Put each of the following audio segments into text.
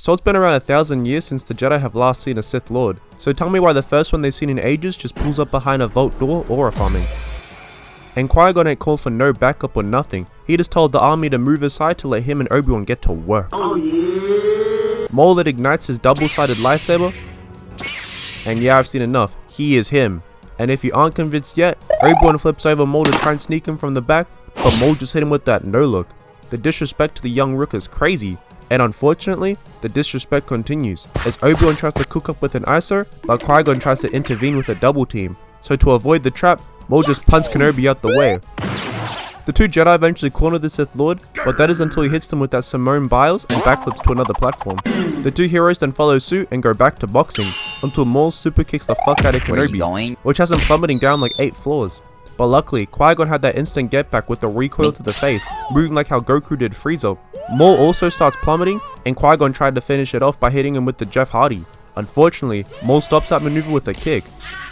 So it's been around 1,000 years since the Jedi have last seen a Sith Lord, so tell me why the first one they've seen in ages just pulls up behind a vault door or a farming. And Qui-Gon ain't called for no backup or nothing, he just told the army to move aside to let him and Obi-Wan get to work. Oh yeah! Maul that ignites his double-sided lightsaber, and yeah, I've seen enough, he is him. And if you aren't convinced yet, Obi-Wan flips over Maul to try and sneak him from the back, but Maul just hit him with that no look. The disrespect to the young Rook is crazy. And unfortunately, the disrespect continues, as Obi-Wan tries to cook up with an ISO, while Qui-Gon tries to intervene with a double team. So to avoid the trap, Maul just punts Kenobi out the way. The two Jedi eventually corner the Sith Lord, but that is until he hits them with that Simone Biles and backflips to another platform. The two heroes then follow suit and go back to boxing, until Maul super kicks the fuck out of Kenobi, which has him plummeting down like 8 floors. But luckily, Qui-Gon had that instant get back with the recoil to the face, moving like how Goku did Frieza. Maul also starts plummeting, and Qui-Gon tried to finish it off by hitting him with the Jeff Hardy. Unfortunately, Maul stops that maneuver with a kick.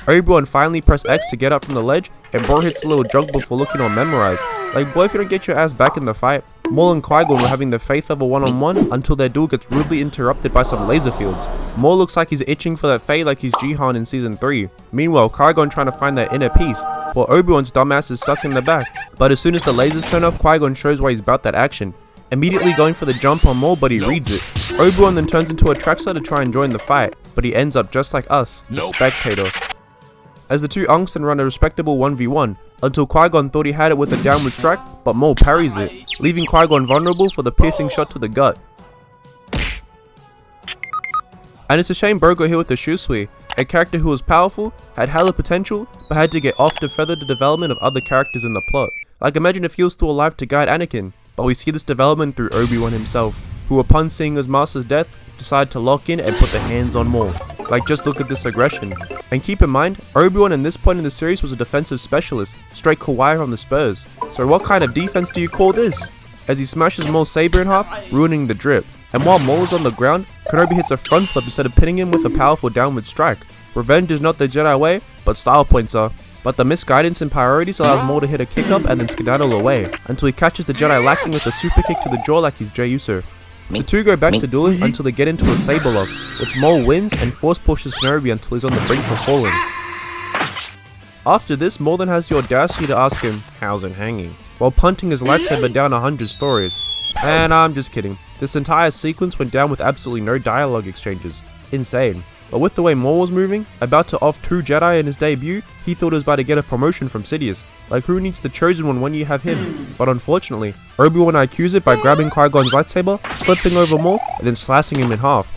Obi-Wan finally pressed X to get up from the ledge, and bro hits a little jug before looking all memorized. Like, boy, if you don't get your ass back in the fight. Maul and Qui-Gon were having the faith of a one-on-one until their duel gets rudely interrupted by some laser fields. Maul looks like he's itching for that fade like he's Jihan in season 3. Meanwhile, Qui-Gon trying to find that inner peace, while Obi-Wan's dumbass is stuck in the back. But as soon as the lasers turn off, Qui-Gon shows why he's about that action, immediately going for the jump on Maul, but he reads it. Obi-Wan then turns into a Traxxer to try and join the fight, but he ends up just like us, the spectator. As the two unks then run a respectable 1v1, until Qui-Gon thought he had it with a downward strike, but Maul parries it, leaving Qui-Gon vulnerable for the piercing shot to the gut. And it's a shame bro got hit with the Shusui, a character who was powerful, had hella potential, but had to get off to further the development of other characters in the plot. Like, imagine if he was still alive to guide Anakin, but we see this development through Obi-Wan himself, who upon seeing his master's death, decided to lock in and put the hands on Maul. Like, just look at this aggression. And keep in mind, Obi-Wan in this point in the series was a defensive specialist, straight Kawhi on the Spurs. So what kind of defense do you call this? As he smashes Maul's saber in half, ruining the drip. And while Maul is on the ground, Kenobi hits a front flip instead of pinning him with a powerful downward strike. Revenge is not the Jedi way, but style points are. But the misguidance and priorities allows Maul to hit a kick up and then skedaddle away, until he catches the Jedi lacking with a super kick to the jaw like he's Jey Uso. The two go back to dueling until they get into a saber lock, which Maul wins and force pushes Kenobi until he's on the brink of falling. After this, Maul then has the audacity to ask him, "How's it hanging?" while punting his lightsaber down 100 stories. And I'm just kidding, this entire sequence went down with absolutely no dialogue exchanges. Insane. But with the way Maul was moving, about to off 2 Jedi in his debut, he thought he was about to get a promotion from Sidious. Like, who needs the chosen one when you have him? But unfortunately, Obi-Wan IQs it by grabbing Qui-Gon's lightsaber, flipping over Maul, and then slicing him in half.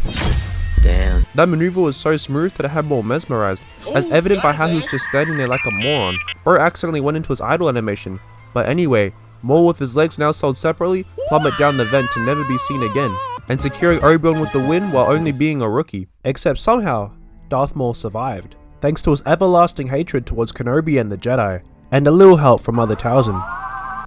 Damn. That maneuver was so smooth that it had Maul mesmerized, as evident by how he was just standing there like a moron. Bro accidentally went into his idle animation. But anyway, Maul with his legs now sold separately, plummet down the vent to never be seen again, and securing Obi-Wan with the win while only being a rookie. Except somehow, Darth Maul survived, thanks to his everlasting hatred towards Kenobi and the Jedi, and a little help from Mother Talzin,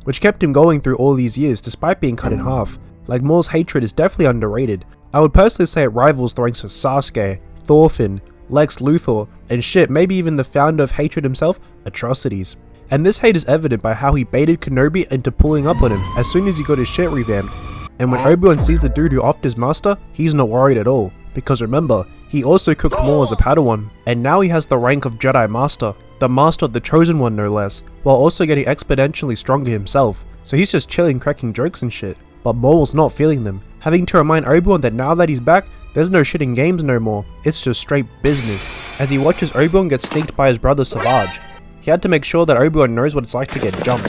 which kept him going through all these years despite being cut in half. Like, Maul's hatred is definitely underrated. I would personally say it rivals the ranks of Sasuke, Thorfinn, Lex Luthor, and shit, maybe even the founder of hatred himself, Atrocities. And this hate is evident by how he baited Kenobi into pulling up on him as soon as he got his shit revamped. And when Obi-Wan sees the dude who offed his master, he's not worried at all, because remember, he also cooked Maul as a Padawan, and now he has the rank of Jedi Master, the Master of the Chosen One no less, while also getting exponentially stronger himself, so he's just chilling cracking jokes and shit. But Maul's not feeling them, having to remind Obi-Wan that now that he's back, there's no shitting games no more, it's just straight business, as he watches Obi-Wan get sneaked by his brother Savage. He had to make sure that Obi-Wan knows what it's like to get jumped,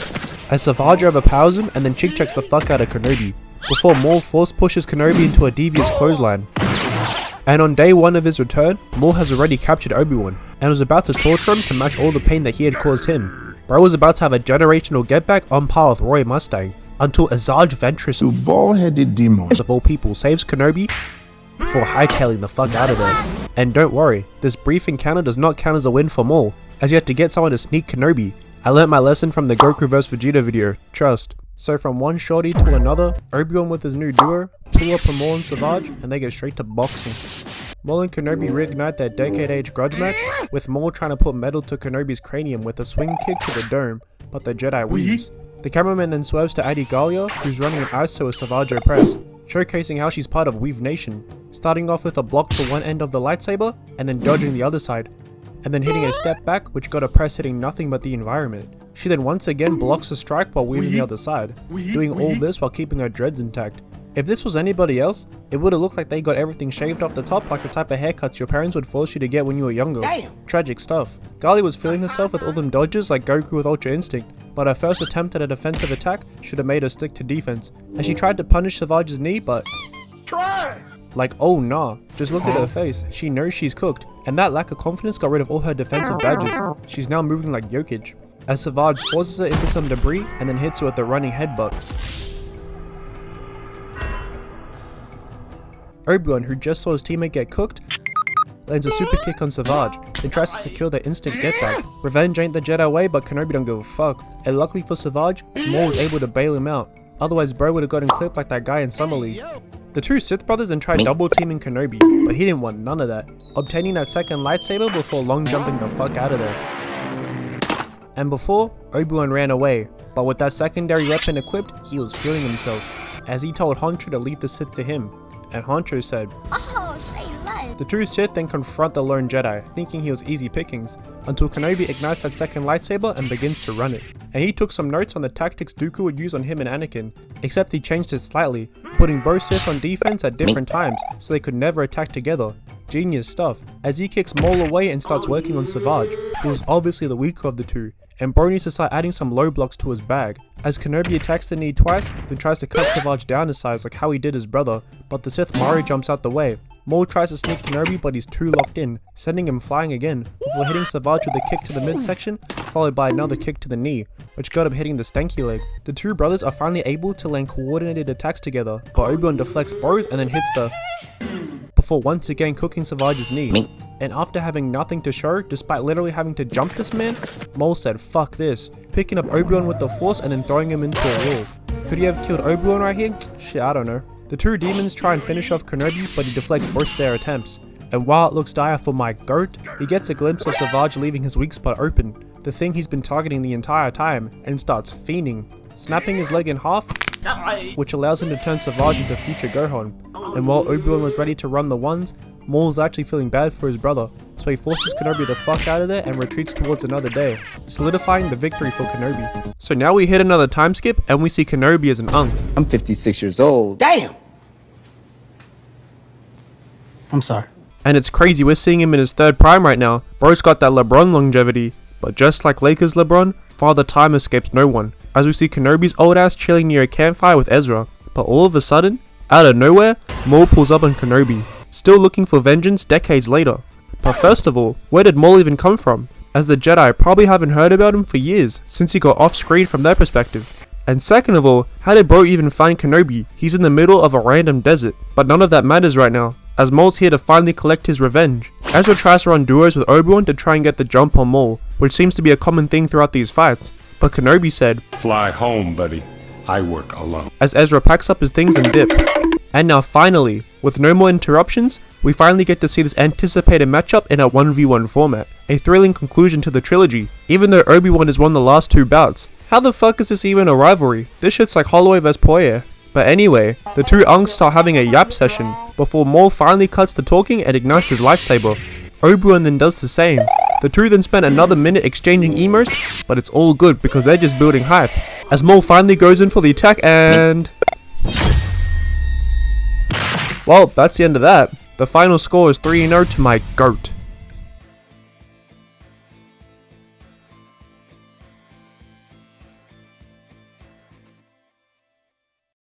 as Savage overpowers him and then chick checks the fuck out of Kenobi, before Maul force pushes Kenobi into a devious clothesline. And on day 1 of his return, Maul has already captured Obi-Wan, and was about to torture him to match all the pain that he had caused him. Bro was about to have a generational getback on par with Roy Mustang, until Azaj Ventress, You bald-headed demon. of all people, saves Kenobi before hightailing the fuck out of there. And don't worry, this brief encounter does not count as a win for Maul, as you had to get someone to sneak Kenobi. I learnt my lesson from the Goku vs Vegeta video, trust. So from one shorty to another, Obi-Wan with his new duo, pull up on Maul and Savage, and they get straight to boxing. Maul and Kenobi reignite their decade-age grudge match, with Maul trying to put metal to Kenobi's cranium with a swing kick to the dome, but the Jedi weaves. The cameraman then swerves to Adi Gallia, who's running an ISO with Savage Press, showcasing how she's part of Weave Nation, starting off with a block for one end of the lightsaber, and then dodging the other side, and then hitting a step back which got a press hitting nothing but the environment. She then once again blocks a strike while weaving the other side, doing all this while keeping her dreads intact. If this was anybody else, it would have looked like they got everything shaved off the top like the type of haircuts your parents would force you to get when you were younger. Damn. Tragic stuff. Gali was feeling herself with all them dodges like Goku with Ultra Instinct, but her first attempt at a defensive attack should have made her stick to defense, as she tried to punish Savage's knee, but like, oh nah, just look at her face, she knows she's cooked, and that lack of confidence got rid of all her defensive badges. She's now moving like Jokic, as Savage forces her into some debris and then hits her with a running headbutt. Obi-Wan, who just saw his teammate get cooked, lands a super kick on Savage, then tries to secure their instant get back. Revenge ain't the Jedi way, but Kenobi don't give a fuck, and luckily for Savage, Maul was able to bail him out, otherwise bro would have gotten clipped like that guy in Summer League. The two Sith brothers then tried double teaming Kenobi, but he didn't want none of that, obtaining that second lightsaber before long jumping the fuck out of there. And before, Obi-Wan ran away, but with that secondary weapon equipped, he was feeling himself, as he told Honcho to leave the Sith to him, and Honcho said, "Oh, say less." The two Sith then confront the lone Jedi, thinking he was easy pickings, until Kenobi ignites that second lightsaber and begins to run it. And he took some notes on the tactics Dooku would use on him and Anakin, except he changed it slightly, putting both Sith on defense at different times so they could never attack together. Genius stuff, as he kicks Maul away and starts working on Savage, who was obviously the weaker of the two, and Bro needs to start adding some low blocks to his bag, as Kenobi attacks the knee twice, then tries to cut Savage down to size like how he did his brother, but the Sith Mario jumps out the way. Maul tries to sneak Kenobi, but he's too locked in, sending him flying again, before hitting Savage with a kick to the midsection, followed by another kick to the knee, which got him hitting the stanky leg. The two brothers are finally able to land coordinated attacks together, but Obi-Wan deflects Bros and then hits the before once again cooking Savage's knee. And after having nothing to show, despite literally having to jump this man, Maul said fuck this, picking up Obi-Wan with the Force and then throwing him into a wall. Could he have killed Obi-Wan right here? Shit, I don't know. The two demons try and finish off Kenobi, but he deflects both their attempts. And while it looks dire for my goat, he gets a glimpse of Savage leaving his weak spot open, the thing he's been targeting the entire time, and starts fiending, snapping his leg in half, which allows him to turn Savage into future Gohan. And while Obi-Wan was ready to run the ones, Maul was actually feeling bad for his brother, so he forces Kenobi the fuck out of there and retreats towards another day, solidifying the victory for Kenobi. So now we hit another time skip and we see Kenobi as an unk. I'm 56 years old. Damn! I'm sorry. And it's crazy, we're seeing him in his third prime right now. Bro's got that LeBron longevity, but just like Lakers LeBron, Father Time escapes no one, as we see Kenobi's old ass chilling near a campfire with Ezra. But all of a sudden, out of nowhere, Maul pulls up on Kenobi, still looking for vengeance decades later. But first of all, where did Maul even come from? As the Jedi probably haven't heard about him for years, since he got off screen from their perspective. And second of all, how did Bro even find Kenobi? He's in the middle of a random desert. But none of that matters right now, as Maul's here to finally collect his revenge. Ezra tries to run duos with Obi-Wan to try and get the jump on Maul, which seems to be a common thing throughout these fights. But Kenobi said, "Fly home, buddy. I work alone." As Ezra packs up his things and dip. And now finally, with no more interruptions, we finally get to see this anticipated matchup in a 1v1 format. A thrilling conclusion to the trilogy, even though Obi-Wan has won the last two bouts. How the fuck is this even a rivalry? This shit's like Holloway vs Poirier. But anyway, the two unks start having a yap session, before Maul finally cuts the talking and ignites his lightsaber. Obi-Wan then does the same. The two then spend another minute exchanging emotes, but it's all good because they're just building hype. As Maul finally goes in for the attack and... well, that's the end of that. The final score is 3-0 to my GOAT.